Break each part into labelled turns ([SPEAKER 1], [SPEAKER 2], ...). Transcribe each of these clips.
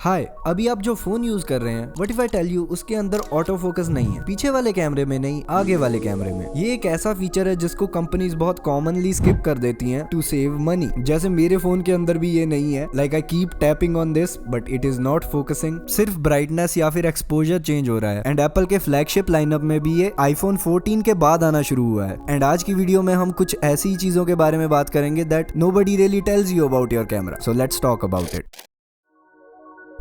[SPEAKER 1] हाय, अभी आप जो फोन यूज कर रहे हैं, what if I tell you उसके अंदर ऑटो फोकस नहीं है, पीछे वाले कैमरे में नहीं, आगे वाले कैमरे में। ये एक ऐसा फीचर है जिसको कंपनीज बहुत कॉमनली स्किप कर देती हैं टू सेव मनी। जैसे मेरे फोन के अंदर भी ये नहीं है। Like I keep tapping on this but it is not focusing. सिर्फ ब्राइटनेस या फिर एक्सपोजर चेंज हो रहा है। एंड एप्पल के फ्लैगशिप लाइनअप में भी ये आईफोन 14 के बाद आना शुरू हुआ है। एंड आज की वीडियो में हम कुछ ऐसी चीजों के बारे में बात करेंगे that nobody really tells you about your camera. So let's talk about it.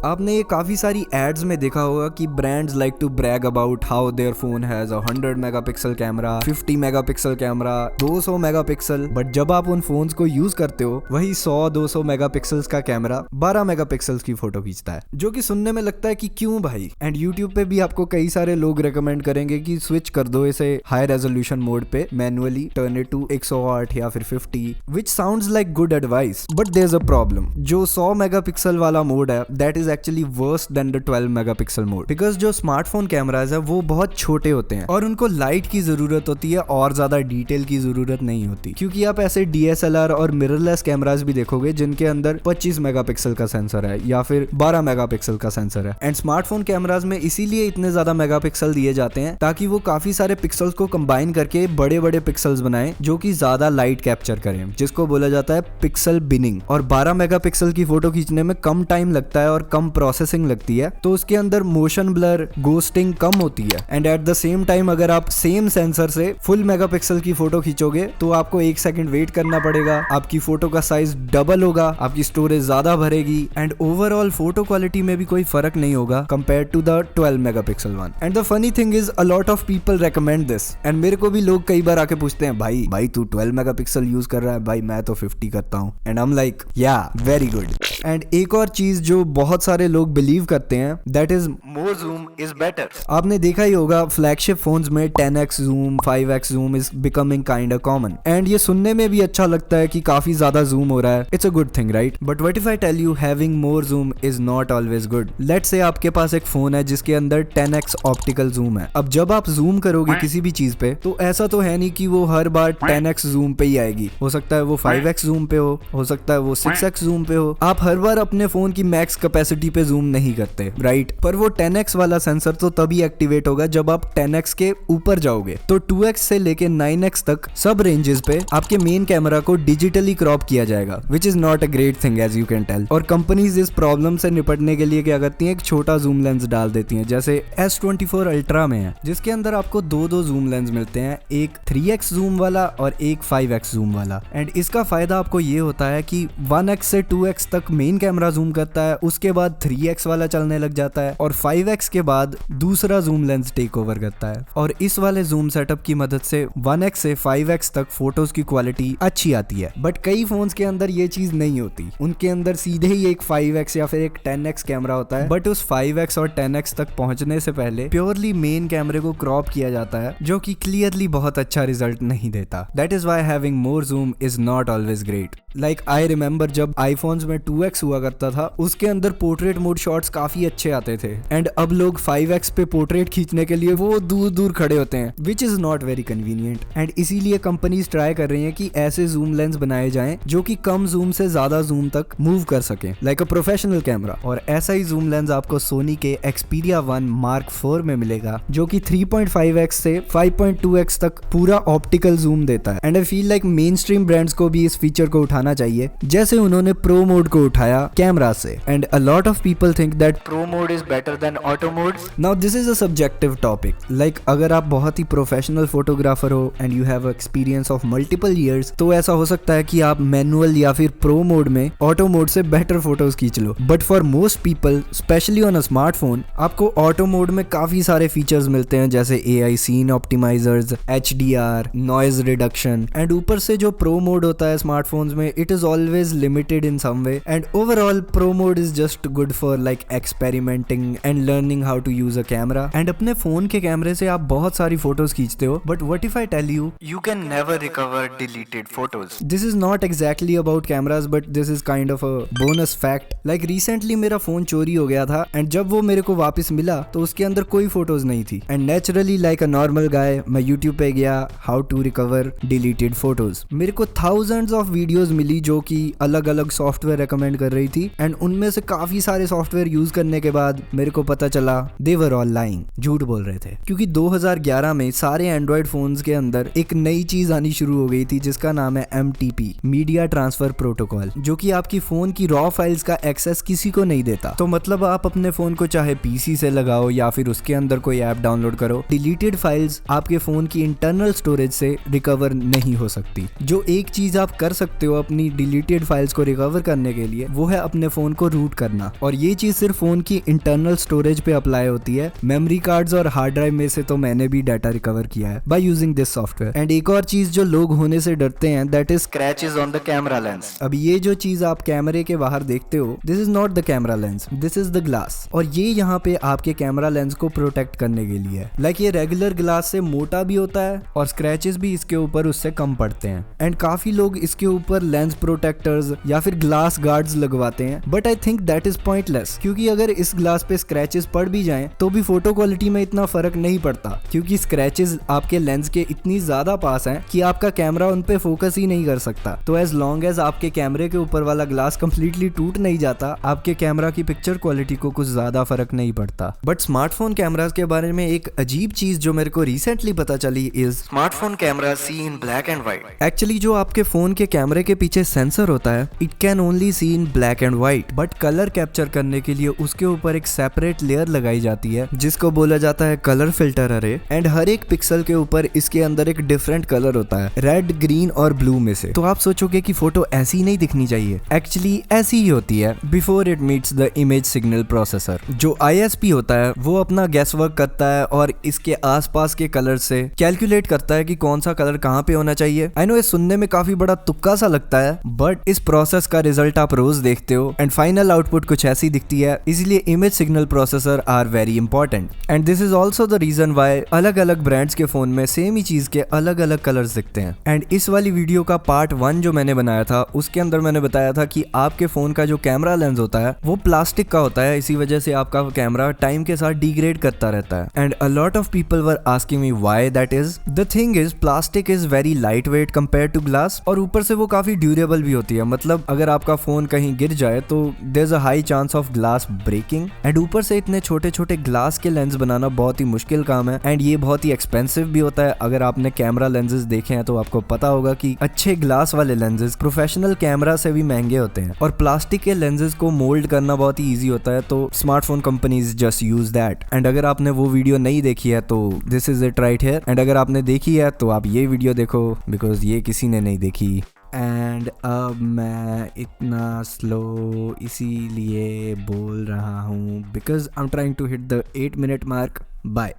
[SPEAKER 1] आपने ये काफ़ी सारी एड्स में देखा होगा कि brands like to brag about how their phone has 100 megapixel camera, 50 megapixel camera, 200 megapixel. But जब आप उन फोन्स को यूज करते हो वही 100-200 मेगापिक्सल्स का कैमरा 12 मेगापिक्सल्स की फोटो खींचता है, जो कि सुनने में लगता है कि क्यों भाई। एंड यूट्यूब पे भी आपको कई सारे लोग रेकमेंड करेंगे कि स्विच कर दो इसे हाई रेजोल्यूशन मोड पे, मैनुअली टर्न इट टू 108 या फिर 50, which sounds like good advice. But there is a problem. जो 100 मेगापिक्सल वाला मोड है that is actually worse than the 12 megapixel mode, because जो स्मार्टफोन कैमराज है वो बहुत छोटे होते हैं और उनको लाइट की जरूरत होती है और ज्यादा डिटेल की जरूरत नहीं होती। क्योंकि आप ऐसे DSLR और मिररलेस कैमराज भी देखोगे जिनके अंदर 25 मेगापिक्सल का सेंसर है या फिर 12 मेगापिक्सल का सेंसर है। एंड स्मार्टफोन कैमराज में इसीलिए इतने ज्यादा मेगापिक्सल दिए जाते हैं ताकि वो काफी सारे पिक्सल्स को कंबाइन करके बड़े बड़े पिक्सल्स बनाएं जो कि ज्यादा लाइट कैप्चर करें, जिसको बोला जाता है पिक्सल बिनिंग। और 12 मेगापिक्सल की फोटो खींचने में कम टाइम लगता है और कम प्रोसेसिंग लगती है, तो उसके अंदर मोशन ब्लर, गोस्टिंग कम होती है। And at the same time अगर आप सेम सेंसर से फुल मेगापिक्सल की फोटो खींचोगे तो आपको 1 सेकंड वेट करना पड़ेगा, आपकी फोटो का साइज डबल होगा, आपकी स्टोरेज ज्यादा भरेगी एंड ओवरऑल फोटो क्वालिटी में भी कोई फर्क नहीं होगा compare to the 12 megapixel one. And the funny thing is a lot of people recommend this. एंड मेरे को भी लोग कई बार आके पूछते हैं, भाई तू 12 मेगापिक्सल यूज कर रहा है, भाई मैं तो 50 करता हूँ। एंड आई एम लाइक या वेरी गुड। एंड एक और चीज जो बहुत सारे लोग बिलीव करते हैं that is more zoom is better. आपने देखा ही होगा फ्लैगशिप फोन्स में 10x zoom, 5x zoom is becoming kind of common. And ये सुनने में भी अच्छा लगता है कि काफी ज्यादा जूम हो रहा है, it's a good thing right. But what if I tell you having more zoom is not always good. Let's say आपके पास एक फोन है जिसके अंदर 10x ऑप्टिकल जूम है। अब जब आप जूम करोगे किसी भी चीज पे तो ऐसा तो है नहीं कि वो हर बार 10x जूम पे ही आएगी। हो सकता है वो 5x जूम पे हो सकता है वो 6x जूम पे हो। आप हर बार अपने फोन की मैक्स कैपेसिटी पे जूम नहीं करते राइट। पर वो 10x वाला सेंसर तो तभी एक्टिवेट होगा जब आप 10x के ऊपर जाओगे। तो 2x से लेके 9x तक सब रेंजेस पे आपके मेन कैमरा को डिजिटली क्रॉप किया जाएगा, which is not a great thing as you can tell. और कंपनीज इस प्रॉब्लम से निपटने के लिए क्या करती हैं, एक छोटा जूम लेंस डाल देती हैं, जैसे S24 अल्ट्रा में है, जिसके अंदर आपको दो जूम लेंस मिलते हैं, एक 3x जूम वाला और एक 5x जूम वाला। एंड इसका फायदा आपको ये होता है कि 1x से 2x तक मेन कैमरा जूम करता है, उसके बाद 3x वाला चलने लग जाता है और 5x के बाद दूसरा जूम लेंस टेक ओवर करता है। और इस वाले जूम सेटअप की मदद से 1x से 5x तक फोटोज की क्वालिटी अच्छी आती है। बट कई फोन्स के अंदर ये चीज नहीं होती, उनके अंदर सीधे ही एक 5x या फिर एक 10x कैमरा होता है। बट उस 5x और 10x तक पहुंचने से पहले प्योरली मेन कैमरे को क्रॉप किया जाता है, जो कि क्लियरली बहुत अच्छा रिजल्ट नहीं देता। That is why having more zoom is not always great. Like I remember जब आईफोन्स में 2x हुआ करता था, उसके अंदर पोर्ट्रेट मोड शॉट्स काफी अच्छे आते थे। एंड अब लोग 5x पे पोर्ट्रेट खींचने के लिए वो दूर दूर खड़े होते हैं, विच is not very convenient. And इसीलिए कंपनीज ट्राई कर रही हैं कि ऐसे जूम लेंस बनाए जाएं जो कि कम जूम से ज्यादा जूम तक मूव कर सकें, लाइक अ प्रोफेशनल कैमरा। और ऐसा ही जूम लेंस आपको सोनी के Xperia 1 Mark 4 में मिलेगा, जो कि 3.5x से 5.2x तक पूरा ऑप्टिकल जूम देता है। And I feel like main stream brands को भी इस फीचर को उठाना चाहिए, जैसे उन्होंने प्रो मोड को उठाया कैमरा से। And a lot of people think that pro mode is better than auto mode. Now this is a subjective topic. Like अगर आप बहुत ही प्रोफेशनल फोटोग्राफर हो and you have experience of multiple years, तो ऐसा हो सकता है कि आप मैनुअल या फिर प्रो मोड में ऑटो मोड से बेटर फोटोज खींच लो। But for most people specially on a smartphone, आपको ऑटो मोड में काफी सारे फीचर्स मिलते हैं, जैसे AI scene optimizers, HDR, noise reduction. And ऊपर से जो प्रो मोड होता है स्मार्टफोन्स में, it is always limited in some way. And overall pro mode is just good for like experimenting and learning how to use a camera and अपने phone के कैमरे से आप बहुत सारी फोटोज खींचते हो, but what if I tell you you can never recover deleted photos. This is not exactly about cameras, but this is kind of a bonus fact. Like recently मेरा फोन चोरी हो गया था एंड जब वो मेरे को वापस मिला तो उसके अंदर कोई फोटोज नहीं थी and naturally like a normal guy मैं यूट्यूब पे गया how to recover deleted photos. मेरे को थाउजेंड्स ऑफ वीडियोस मिली जो कि अलग अलग सॉफ्टवेयर रेकमेंड कर रही थी एंड उनमें से काफी सारे सॉफ्टवेयर यूज करने के बाद मेरे को पता चला दे वर ऑल लाइंग, झूठ बोल रहे थे। क्योंकि 2011 में सारे एंड्रॉइड फोन्स के अंदर एक नई चीज आनी शुरू हो गई थी जिसका नाम है MTP, मीडिया ट्रांसफर प्रोटोकॉल, जो कि आपकी फोन की रॉ फाइल्स का एक्सेस किसी को नहीं देता। तो मतलब आप अपने फोन को चाहे पीसी से लगाओ या फिर उसके अंदर कोई ऐप डाउनलोड करो, डिलीटेड फाइल्स आपके फोन की इंटरनल स्टोरेज से रिकवर नहीं हो सकती। जो एक चीज आप कर सकते हो अपनी डिलीटेड फाइल्स को रिकवर करने के लिए वो है अपने फोन को रूट करना, और ये चीज सिर्फ फोन की इंटरनल स्टोरेज पे अप्लाई होती है। मेमोरी कार्ड्स और हार्ड ड्राइव में से तो मैंने भी डाटा रिकवर किया है by using this software. And एक और चीज जो लोग होने से डरते हैं that is scratches on the camera lens. अब ये जो चीज आप कैमरे के बाहर देखते हो this is not the camera lens, this is the glass, और ये यहाँ पे आपके कैमरा लेंस को प्रोटेक्ट करने के लिए है। लाइक ये रेगुलर ग्लास से मोटा भी होता है और स्क्रैचेस भी इसके ऊपर उससे कम पड़ते हैं एंड काफी लोग इसके ऊपर लेंस प्रोटेक्टर्स या फिर ग्लास गार्ड्स लगवाते हैं, but I think that is pointless, क्योंकि अगर इस ग्लास पे स्क्रैचेस पड़ भी जाएं तो भी फोटो क्वालिटी में इतना फर्क नहीं पड़ता, क्योंकि स्क्रैचेस आपके लेंस के इतनी ज्यादा पास हैं कि आपका कैमरा उन पे फोकस ही नहीं कर सकता। तो एज लॉन्ग एज आपके कैमरे के ऊपर वाला ग्लास कंप्लीटली टूट नहीं जाता, आपके कैमरा की पिक्चर क्वालिटी को कुछ ज्यादा फर्क नहीं पड़ता। बट स्मार्टफोन कैमरास के बारे में एक अजीब चीज जो मेरे को रिसेंटली पता चली is smartphone camera see in black and white. Actually जो आपके फोन के कैमरे के पीछे सेंसर होता है it can only see in black and white, but colour capture करने के लिए उसके ऊपर एक सेपरेट लेयर लगाई जाती है जिसको बोला जाता है कलर फिल्टर अरे, एंड हर एक पिक्सल के ऊपर इसके अंदर एक डिफरेंट कलर होता है, रेड, ग्रीन और ब्लू में से। तो आप सोचोगे कि फोटो ऐसी नहीं दिखनी चाहिए, एक्चुअली ऐसी ही होती है before it meets the image signal processor. जो ISP होता है वो अपना गैस वर्क करता है और इसके आसपास के कलर से कैलकुलेट करता है कि कौन सा कलर कहाँ पे होना चाहिए। आई नो ये सुनने में काफी बड़ा तुक्का सा लगता है, बट इस प्रोसेस का रिजल्ट आप रोज देखते हो एंड फाइनल आउटपुट कुछ ऐसी दिखती है। इसलिए image signal processor are very important and this is also the reason why अलग अलग ब्रांड्स के फोन में सेम ही चीज के अलग अलग कलर्स दिखते हैं। एंड इस वाली वीडियो का पार्ट 1 जो मैंने बनाया था उसके अंदर मैंने बताया था कि आपके फोन का जो कैमरा लेंस होता है वो प्लास्टिक का होता है, इसी वजह से आपका कैमरा टाइम के साथ डिग्रेड करता रहता है। And a lot of people were asking me why that is. The thing is plastic is very light weight compare to glass, और ऊपर से वो काफी ड्यूरेबल भी होती है। मतलब अगर आपका फोन कहीं गिर जाए तो there is a high chance of glass breaking, and ऊपर से इतने छोटे छोटे ग्लास के लेंस बनाना बहुत ही मुश्किल काम है एंड ये बहुत ही एक्सपेंसिव भी होता है। अगर आपने कैमरा लेंसेज देखे हैं तो आपको पता होगा कि अच्छे ग्लास वाले लेंसेज प्रोफेशनल कैमरा से भी महंगे होते हैं, और प्लास्टिक के लेंसेज को मोल्ड करना बहुत ही इजी होता है। तो smartphone companies just use that. And अगर आपने वो वीडियो नहीं देखी है तो this is it right here, and अगर आपने देखी है तो आप ये वीडियो देखो बिकॉज ये किसी ने नहीं देखी। एंड अब मैं इतना स्लो इसीलिए बोल रहा हूँ because I am trying to hit the 8 minute mark. Bye.